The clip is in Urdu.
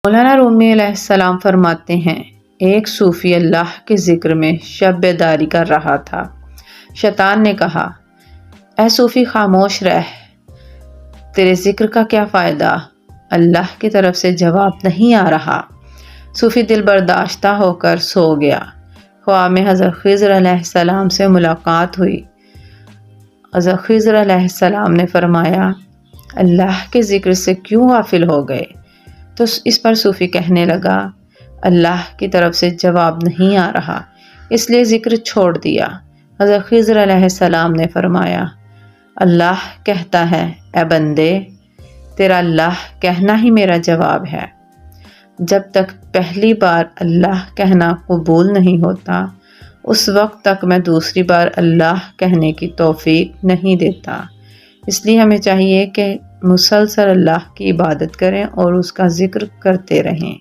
مولانا رومی علیہ السلام فرماتے ہیں، ایک صوفی اللہ کے ذکر میں شب بیداری کر رہا تھا۔ شیطان نے کہا، اے صوفی خاموش رہ، تیرے ذکر کا کیا فائدہ؟ اللہ کی طرف سے جواب نہیں آ رہا۔ صوفی دل برداشتہ ہو کر سو گیا۔ خواب میں حضرت خضر علیہ السلام سے ملاقات ہوئی۔ حضرت خضر علیہ السلام نے فرمایا، اللہ کے ذکر سے کیوں غافل ہو گئے؟ تو اس پر صوفی کہنے لگا، اللہ کی طرف سے جواب نہیں آ رہا، اس لیے ذکر چھوڑ دیا۔ حضرت خضر علیہ السلام نے فرمایا، اللہ کہتا ہے، اے بندے، تیرا اللہ کہنا ہی میرا جواب ہے۔ جب تک پہلی بار اللہ کہنا قبول نہیں ہوتا، اس وقت تک میں دوسری بار اللہ کہنے کی توفیق نہیں دیتا۔ اس لیے ہمیں چاہیے کہ مسلسل اللہ کی عبادت کریں اور اس کا ذکر کرتے رہیں۔